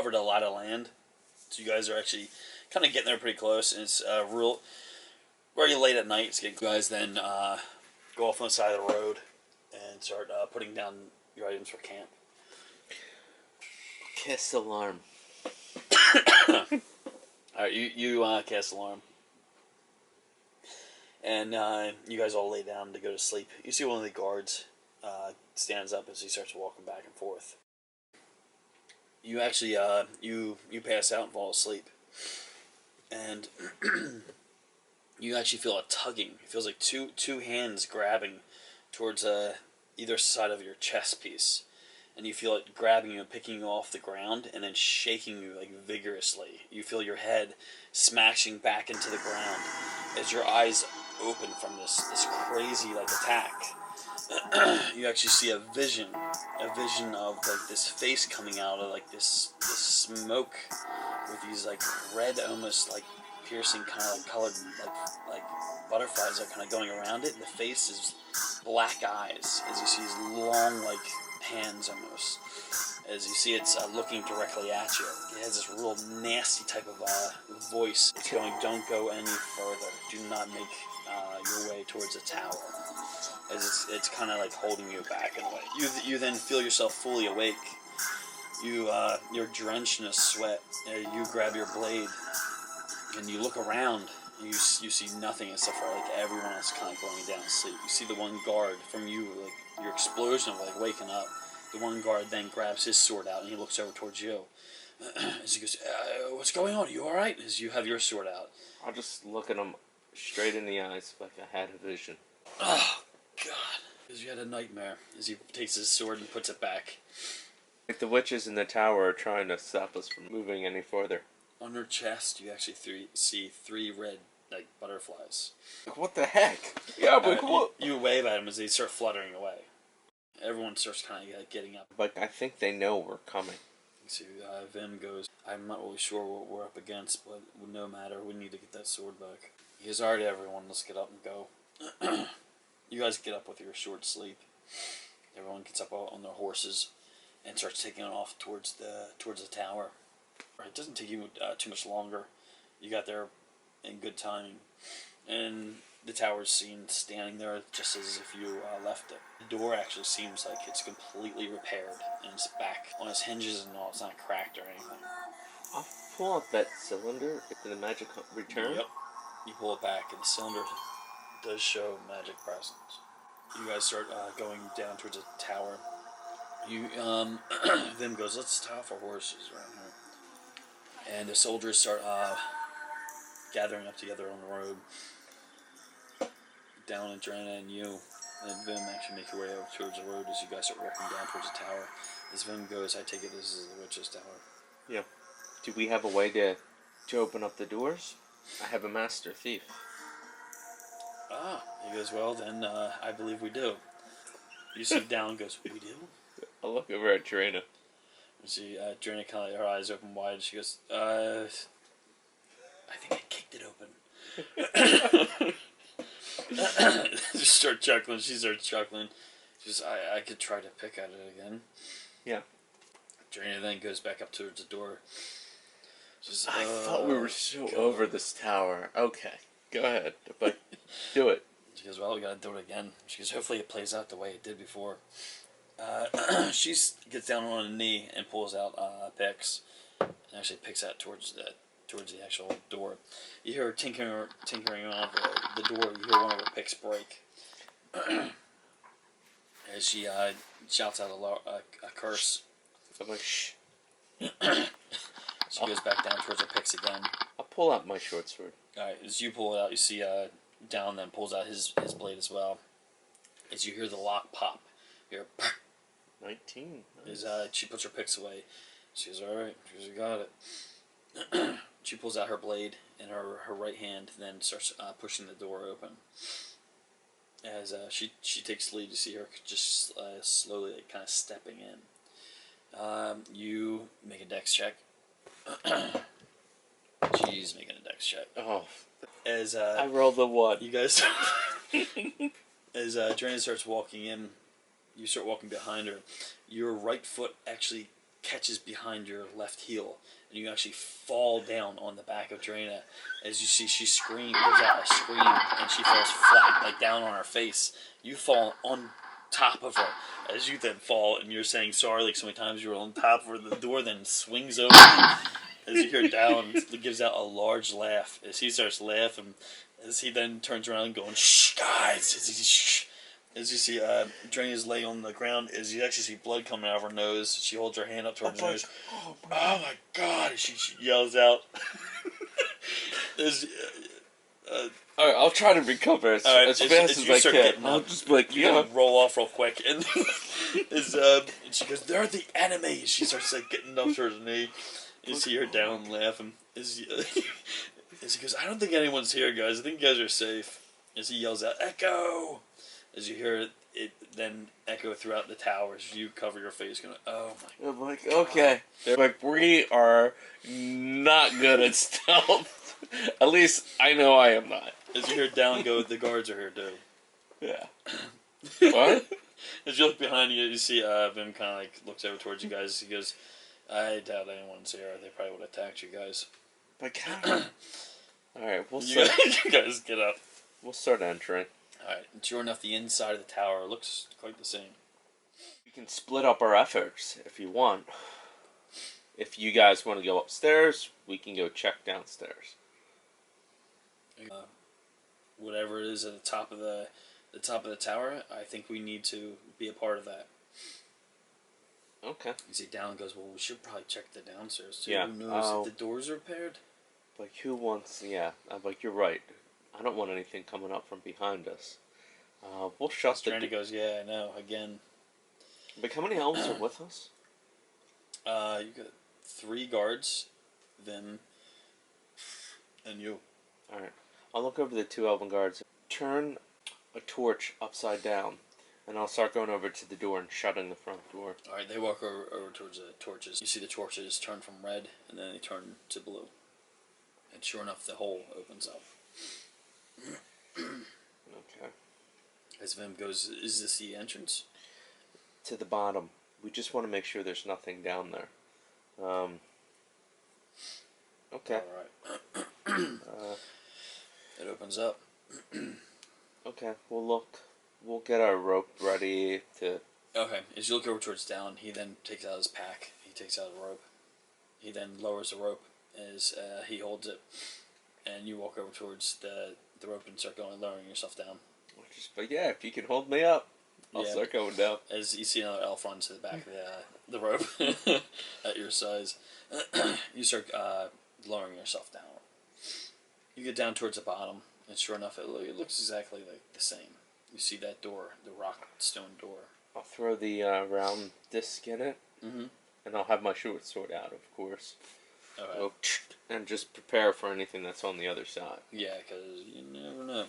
covered a lot of land, so you guys are actually kind of getting there pretty close, and it's real very late at night. So you guys then go off on the side of the road and start putting down your items for camp. Cast alarm. Alright, you cast alarm. And you guys all lay down to go to sleep. You see one of the guards stands up as he starts walking back and forth. You actually, you pass out and fall asleep. And you actually feel a tugging. It feels like two hands grabbing towards either side of your chest piece. And you feel it grabbing you and picking you off the ground and then shaking you like vigorously. You feel your head smashing back into the ground as your eyes open from this crazy like attack. You actually see a vision of like this face coming out of like this smoke with these like red, almost like piercing kind of like colored like butterflies are kind of going around it. And the face is black eyes as you see these long like hands almost. As you see it's looking directly at you. It has this real nasty type of voice. It's going, don't go any further. Do not make your way towards the tower. As it's kind of like holding you back in a way. You then feel yourself fully awake. You're drenched in a sweat. You grab your blade and you look around. You see nothing except for like everyone else kind of going down to sleep. You see the one guard from you, like your explosion of like waking up. The one guard then grabs his sword out and he looks over towards you. As he goes, what's going on? Are you alright? As you have your sword out. I'll just look at him straight in the eyes like I had a vision. Oh, God. Because you had a nightmare. As he takes his sword and puts it back. Like the witches in the tower are trying to stop us from moving any further. On her chest, you actually see three red like butterflies. Like, what the heck? Yeah, but what? You wave at them as they start fluttering away. Everyone starts kind of getting up. Like, I think they know we're coming. So Vim goes, I'm not really sure what we're up against, but no matter, we need to get that sword back. He goes, alright everyone, let's get up and go. You guys get up with your short sleep. Everyone gets up on their horses and starts taking off towards the tower. It doesn't take you too much longer. You got there in good timing. And the tower's seen standing there just as if you left it. The door actually seems like it's completely repaired and it's back on its hinges and all. It's not cracked or anything. I'll pull out that cylinder if the magic return. Yep. You pull it back and the cylinder does show magic presence. You guys start going down towards the tower. Vim goes, let's tie off our horses around here. And the soldiers start gathering up together on the road. Dallon and Drana and you and Vim actually make your way over towards the road as you guys start walking down towards the tower. As Vim goes, I take it this is the witch's tower. Yeah. Do we have a way to open up the doors? I have a master thief. Ah, he goes, well then, I believe we do. You see Dallon goes, we do? I'll look over at Drana. You see Drana kind of, her eyes open wide, she goes, I think I kicked it open. Just start chuckling. She starts chuckling. She says, I could try to pick at it again. Yeah. Drana then goes back up towards the door. She says, I thought we were so God. Over this tower. Okay, go ahead. But do it. She goes, well, we gotta do it again. She goes, hopefully it plays out the way it did before. She gets down on a knee and pulls out picks. And actually picks out towards the actual door. You hear her tinkering on the door. You hear one of her picks break. As she shouts out a curse. I'm like, shh. She goes back down towards her picks again. I'll pull out my short sword. Alright, as you pull it out, you see Dallon then pulls out his blade as well. As you hear the lock pop, you hear 19. Nice. As she puts her picks away. She goes, alright, she goes, you got it. She pulls out her blade in her right hand, and then starts pushing the door open. As she takes the lead, you see her just slowly kind of stepping in. You make a dex check. She's making a dex check. Oh. As I rolled a 1. You guys, as Drana starts walking in, you start walking behind her. Your right foot actually catches behind your left heel, and you actually fall down on the back of Drana. As you see, she gives out a scream, and she falls flat, like down on her face. You fall on top of her. As you then fall, and you're saying sorry like so many times, you're on top of her. The door then swings open. As you hear Dallon gives out a large laugh. As he starts laughing, as he then turns around going, "Shh, guys!" As you see Drana's laying on the ground, as you actually see blood coming out of her nose. She holds her hand up towards her nose. Oh my god! She yells out. Alright, I'll try to recover as fast as I can. I'll just be like, you roll off real quick, and and she goes, "They're the enemies." She starts like getting up to her knee. You see her down laughing. As he goes, "I don't think anyone's here, guys. I think you guys are safe." As he yells out, "Echo!" As you hear it then echo throughout the towers, you cover your face, going, "Oh my!" I'm like, okay. They're like, we are not good at stealth. At least I know I am not. As you hear Dallon go, "The guards are here too." Yeah. What? As you look behind you, you see Vim kind of like looks over towards you guys. He goes, "I doubt anyone's here. They probably would have attacked you guys." Like, how? Alright, you guys get up. We'll start entering. Alright, and sure enough, the inside of the tower looks quite the same. We can split up our efforts if you want. If you guys want to go upstairs, we can go check downstairs. Whatever it is at the top of the tower, I think we need to be a part of that. Okay. You see, Dallon goes, "Well, we should probably check the downstairs too. Yeah. Who knows if the doors are repaired?" Like, who wants... Yeah, I'm like, you're right. I don't want anything coming up from behind us. We'll shut the... Drana goes, "Yeah, I know, again." Like, how many elves are with us? You got 3 guards, Vim, and you. Alright. I'll look over the 2 elven guards. Turn a torch upside down, and I'll start going over to the door and shutting the front door. Alright, they walk over towards the torches. You see the torches turn from red, and then they turn to blue. And sure enough, the hole opens up. Okay. As Vim goes, "Is this the entrance?" To the bottom. We just want to make sure there's nothing down there. Okay. Alright. It opens up. Okay, we'll look. We'll get our rope ready to... Okay, as you look over towards Dallon, he then takes out his pack. He takes out a rope. He then lowers the rope as he holds it. And you walk over towards the rope and start lowering yourself down. But yeah, if you can hold me up, I'll start going down. As you see another elf run to the back of the rope at your size, you start lowering yourself down. You get down towards the bottom, and sure enough, it looks exactly like the same. You see that door, the rock stone door. I'll throw the round disc in it, and I'll have my short sword out, of course. Okay. And just prepare for anything that's on the other side. Yeah, because you never know.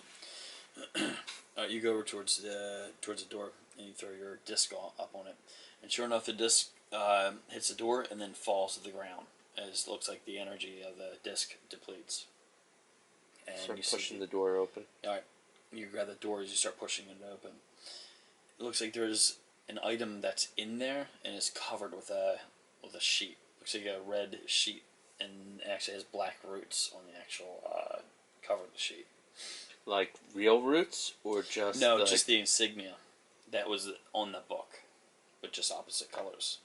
Alright, you go over towards the door, and you throw your disc up on it. And sure enough, the disc hits the door and then falls to the ground, as it looks like the energy of the disc depletes. And start you pushing the door open. Alright, you grab the door as you start pushing it open. It looks like there's an item that's in there and is covered with a sheet. Looks like a red sheet, and it actually has black roots on the actual cover of the sheet. Like real roots, or just... No, just the insignia that was on the book, but just opposite colors.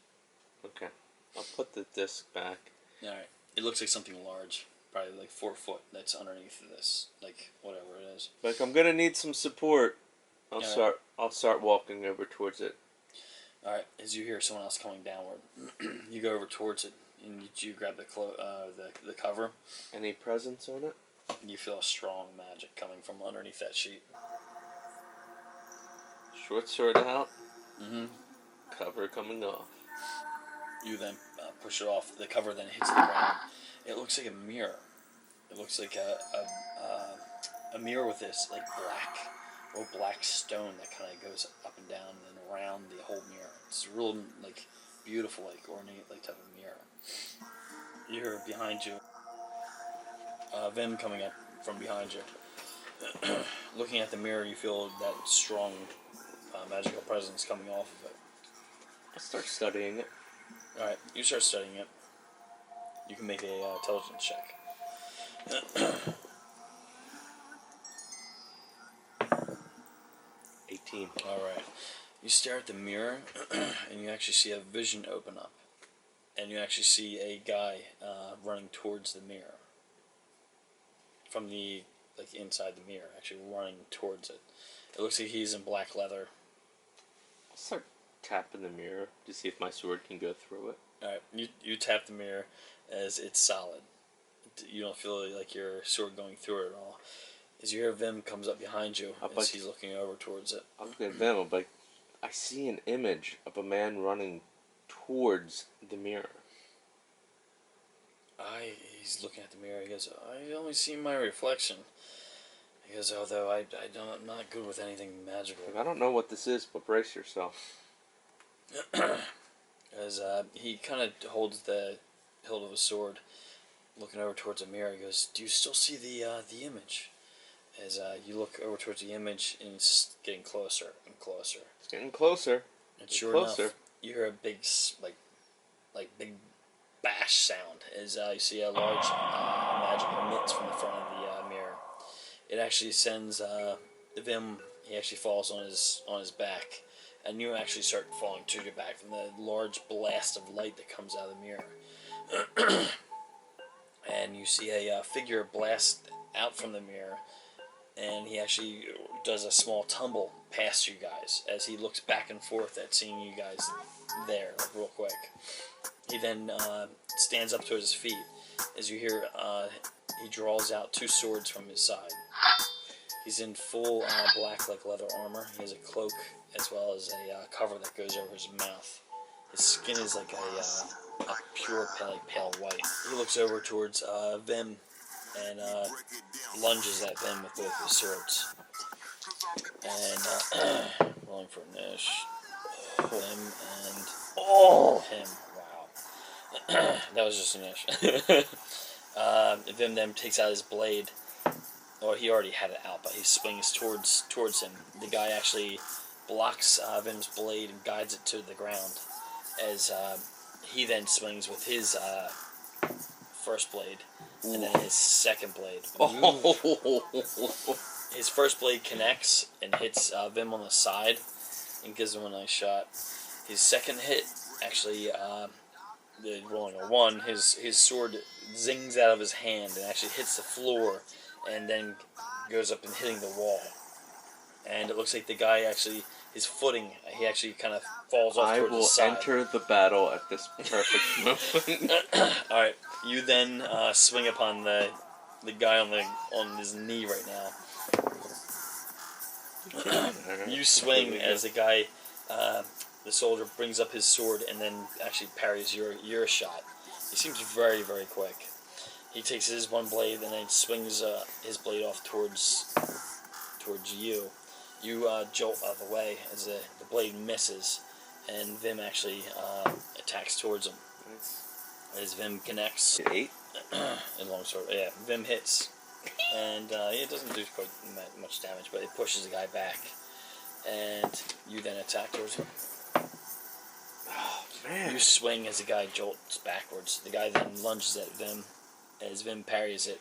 Okay. I'll put the disc back. Alright. It looks like something large. Probably like 4 foot that's underneath this. Like, whatever it is. Like, I'm gonna need some support. I'll start walking over towards it. Alright, as you hear someone else coming downward, you go over towards it, and you grab the cover. Any presents on it? And you feel a strong magic coming from underneath that sheet. Short sword out. Mm-hmm. Cover coming off. You then push it off. The cover then hits the ground. It looks like a mirror. It looks like a mirror with this like black stone that kind of goes up and down and around the whole mirror. It's a real like beautiful, like ornate, like type of mirror. You hear behind you, Vim coming up from behind you. Looking at the mirror, you feel that strong magical presence coming off of it. I'll start studying it. Alright, you start studying it. You can make a intelligence check. 18. Alright. You stare at the mirror, and you actually see a vision open up. And you actually see a guy running towards the mirror. From the, like, inside the mirror, actually running towards it. It looks like he's in black leather. I'll start tapping the mirror to see if my sword can go through it. Alright, you tap the mirror as it's solid. You don't feel like your sword going through it at all. As you hear Vim comes up behind you as he's looking over towards it. I'll look at Vim, but I see an image of a man running towards the mirror. He's looking at the mirror. He goes, I only see my reflection. He goes, although I'm not good with anything magical. I don't know what this is, but brace yourself. As he kind of holds the hilt of a sword, looking over towards a mirror. He goes, do you still see the image? As you look over towards the image, and it's getting closer and closer. It's getting closer. And sure enough, you hear a big, big bash sound as you see a large magic emits from the front of the mirror. It actually sends Vim. He actually falls on his back, and you actually start falling to your back from the large blast of light that comes out of the mirror. And you see a figure blast out from the mirror, and he actually does a small tumble past you guys as he looks back and forth at seeing you guys there, like, real quick. He then stands up to his feet as you hear he draws out two swords from his side. He's in full black, like, leather armor. He has a cloak as well as a cover that goes over his mouth. His skin is like a pure pale white. He looks over towards Vim and lunges at Vim with both his swords. And rolling for Nish, Vim, and him. Wow, that was just a Nish. Vim then takes out his blade. Or he already had it out, but he swings towards him. The guy actually blocks Vim's blade and guides it to the ground. As he then swings with his first blade, and then his second blade. His first blade connects and hits Vim on the side and gives him a nice shot. His second hit, actually, rolling a 1, his sword zings out of his hand and actually hits the floor and then goes up and hitting the wall. And it looks like the guy actually, his footing, he actually kind of falls off towards the side. I will enter the battle at this perfect moment. Alright, you then swing upon the guy on his knee right now. You swing as the guy, the soldier, brings up his sword and then actually parries your shot. He seems very, very quick. He takes his one blade and then swings his blade off towards you. You jolt out of the way as the blade misses, and Vim actually attacks towards him. As Vim connects. 8? In long sword, yeah. Vim hits, and it doesn't do quite much damage, but it pushes the guy back, and you then attack towards him. Oh man! You swing as the guy jolts backwards. The guy then lunges at Vim. As Vim parries it,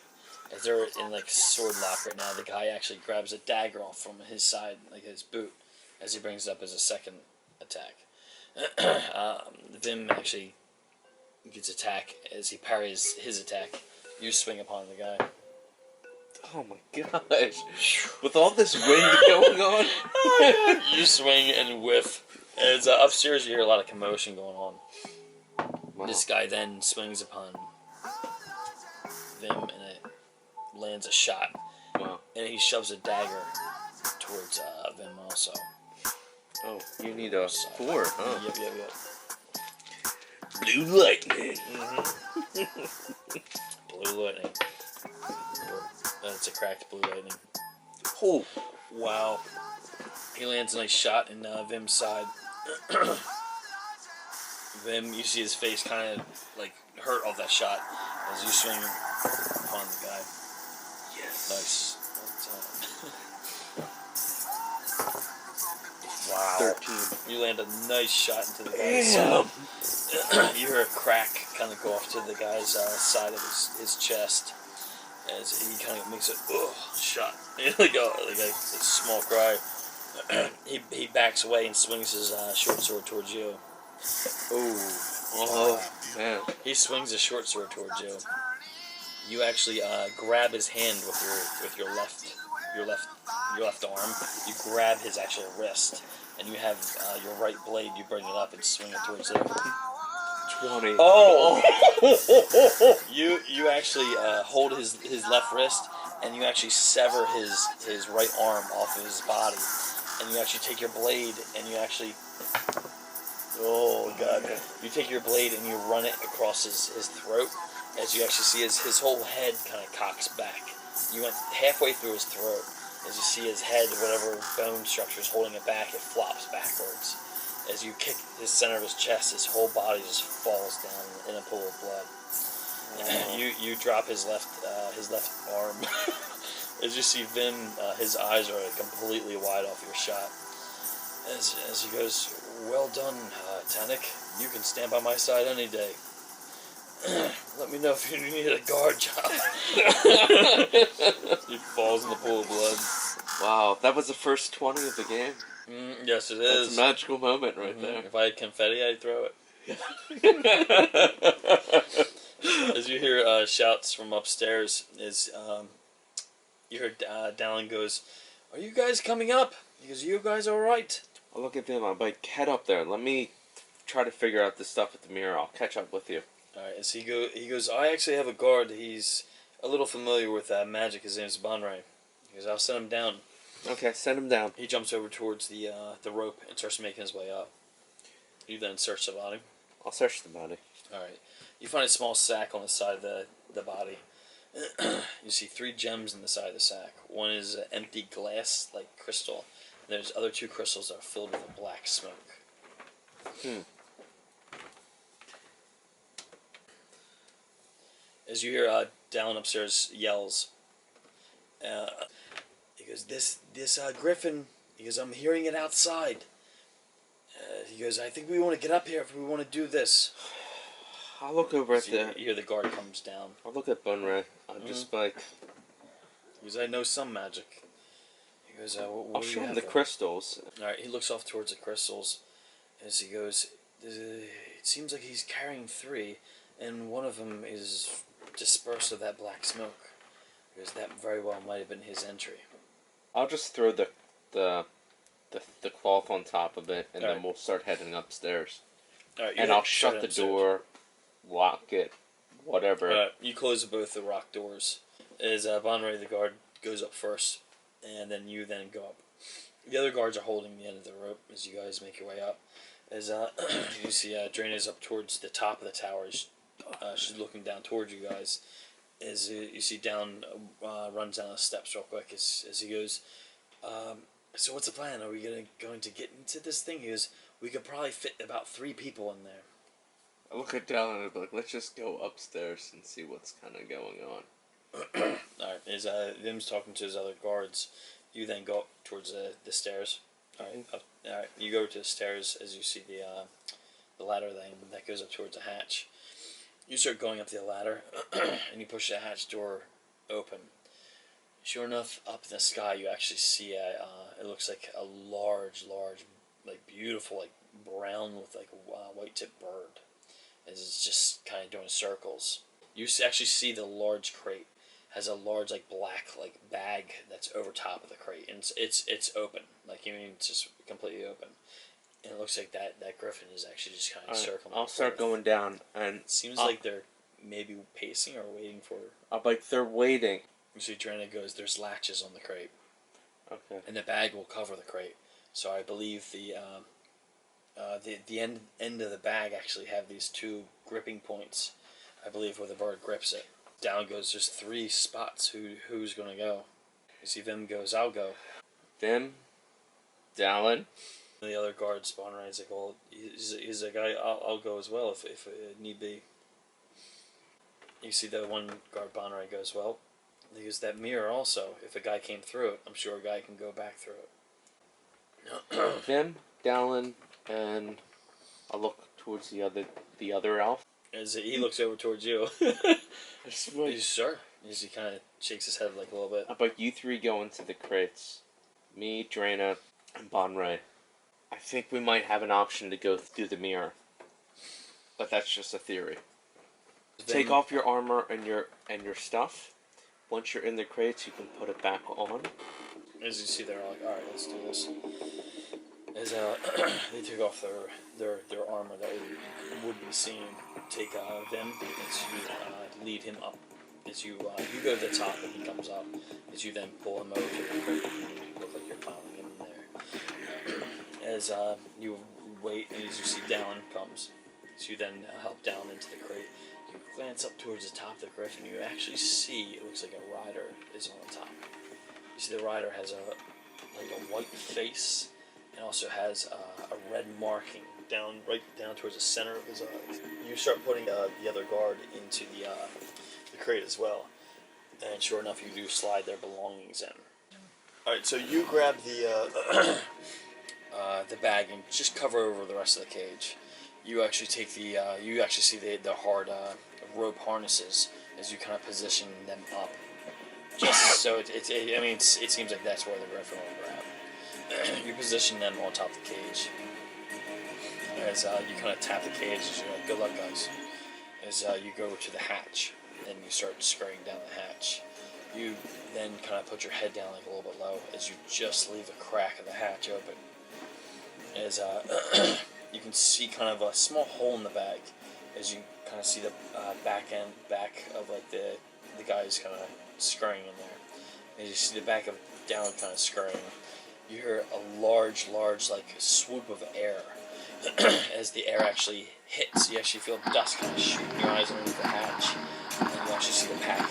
as they're in like sword lock right now, the guy actually grabs a dagger off from his side, like his boot, as he brings it up as a second attack. Vim actually gets attack as he parries his attack. You swing upon the guy. Oh my gosh! With all this wind going on, you swing and whiff. As upstairs, you hear a lot of commotion going on. Wow. This guy then swings upon Vim, and it lands a shot. Wow. And he shoves a dagger towards Vim also. Oh, you need a 4, huh? Yep. Blue lightning. Mm-hmm. Blue lightning. That's a cracked blue lightning. Oh, wow. He lands a nice shot in Vim's side. Vim, you see his face kind of like hurt off that shot as you swing upon the guy. Yes. Nice. Wow. 13. You land a nice shot into the guy's you hear a crack kind of go off to the guy's side of his chest as he kind of makes a shot. like a small cry. he backs away and swings his short sword towards you. Oh, man. He swings his short sword towards you. You actually grab his hand with your left arm. You grab his actual wrist, and you have your right blade. You bring it up and swing it towards him. 20. Oh! You actually hold his left wrist, and you actually sever his right arm off of his body, and you actually take your blade and you actually. Oh god! You take your blade and you run it across his throat. As you actually see his whole head kind of cocks back. You went halfway through his throat. As you see his head, whatever bone structure is holding it back, it flops backwards. As you kick his center of his chest, his whole body just falls down in a pool of blood. You drop his left arm. As you see Vim, his eyes are completely wide off your shot. As he goes, well done, Tanuak. You can stand by my side any day. Let me know if you need a guard job. He falls in the pool of blood. Wow, that was the first 20 of the game. Yes, it is. That's a magical moment right there. If I had confetti, I'd throw it. As you hear shouts from upstairs, you hear Dallon goes, "Are you guys coming up? Because you guys are alright." I'll look at him. I'm like, head up there. Let me try to figure out this stuff with the mirror. I'll catch up with you. Alright, as he goes, I actually have a guard. He's a little familiar with magic. His name's Bonray. He goes, I'll send him down. Okay, send him down. He jumps over towards the rope and starts making his way up. You then search the body. I'll search the body. Alright. You find a small sack on the side of the body. You see 3 gems in the side of the sack. One is empty glass, like crystal. And there's other 2 crystals that are filled with a black smoke. As you hear Dallon upstairs yells, he goes, this griffin, he goes, I'm hearing it outside. He goes, I think we want to get up here if we want to do this. I'll look over at You hear the guard comes down. I'll look at Bunray. I'm just like... He goes, I know some magic. He goes, what I'll do you show him have the there? crystals. Alright, he looks off towards the crystals as he goes, it seems like he's carrying 3, and one of them is dispersed of that black smoke. Because that very well might have been his entry. I'll just throw the cloth on top of it, and All then right. we'll start heading upstairs. All right, And I'll shut the door, lock it, whatever. You close both the rock doors. As Bonray, the guard, goes up first, and then you then go up. The other guards are holding the end of the rope as you guys make your way up. As you see, Drana is up towards the top of the towers. She's looking down towards you guys. As you see Dallon runs down the steps real quick as he goes, so what's the plan? Are we going to get into this thing? He goes, we could probably fit about 3 people in there. I look at Dallon and I'm like, let's just go upstairs and see what's kind of going on. Alright, as Vim's talking to his other guards, you then go up towards the stairs. Alright, you go to the stairs as you see the ladder that goes up towards the hatch. You start going up the ladder, and you push the hatch door open. Sure enough, up in the sky, you actually see it looks like a large, like beautiful, like brown with like white-tipped bird. As it's just kind of doing circles. You actually see the large crate has a large like black like bag that's over top of the crate, and it's open. Like, you mean, it's just completely open. And it looks like that griffin is actually just kind of circling. I'll start going down, and it seems like they're maybe pacing or waiting for. Like they're waiting. You see, Drana goes, "There's latches on the crate." Okay. And the bag will cover the crate. So I believe the end of the bag actually have these 2 gripping points. I believe where the bird grips it. Down goes. There's 3 spots. Who's gonna go? You see, Vim goes. I'll go. Vim, Dallon. The other guard spawn is like, well, he's like, I'll go as well if it need be. You see the one guard Bonray goes, well, they use that mirror also. If a guy came through it, I'm sure a guy can go back through it. Vim, Dallon, and I'll look towards the other elf. As he looks over towards you. He's sure. He kind of shakes his head like a little bit. How about you three go into the crates? Me, Drana, and Bonray. I think we might have an option to go through the mirror. But that's just a theory. Take off your armor and your stuff. Once you're in the crates, you can put it back on. As you see, they're like, all right, let's do this. As they take off their armor that would be seen, take them as you lead him up. As you go to the top and he comes up, as you then pull him over to the crate, you look like you're piling him in there. As you wait, and as you see Dallon comes, so you then help Dallon into the crate. You glance up towards the top of the crate, and you actually see it looks like a rider is on top. You see the rider has a white face, and also has a red marking right down towards the center of his eyes. You start putting the other guard into the crate as well, and sure enough, you do slide their belongings in. All right, so you grab the bag and just cover over the rest of the cage. You actually take you actually see the hard rope harnesses as you kind of position them up. Just so it seems like that's where the griffin will grab. You position them on top of the cage. As you kind of tap the cage, as you're like, good luck, guys. As you go to the hatch, and you start scurrying down the hatch. You then kind of put your head down like a little bit low, as you just leave a crack of the hatch open. As you can see kind of a small hole in the bag, as you kind of see the back of like the guys kind of scurrying in there. As you see the back of Dallon kind of scurrying, you hear a large like swoop of air. As the air actually hits, you actually feel dust kind of shoot in your eyes underneath the hatch, and you actually see the pack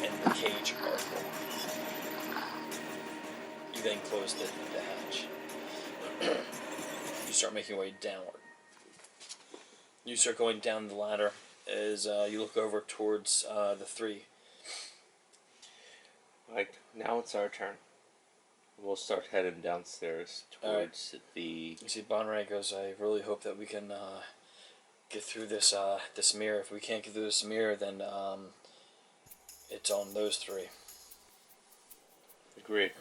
and the cage are full. You then close the hatch. You start making your way downward. You start going down the ladder as you look over towards the three. Like, now it's our turn. We'll start heading downstairs towards the... You see Bonray goes, I really hope that we can get through this this mirror. If we can't get through this mirror, then it's on those three. Agreed.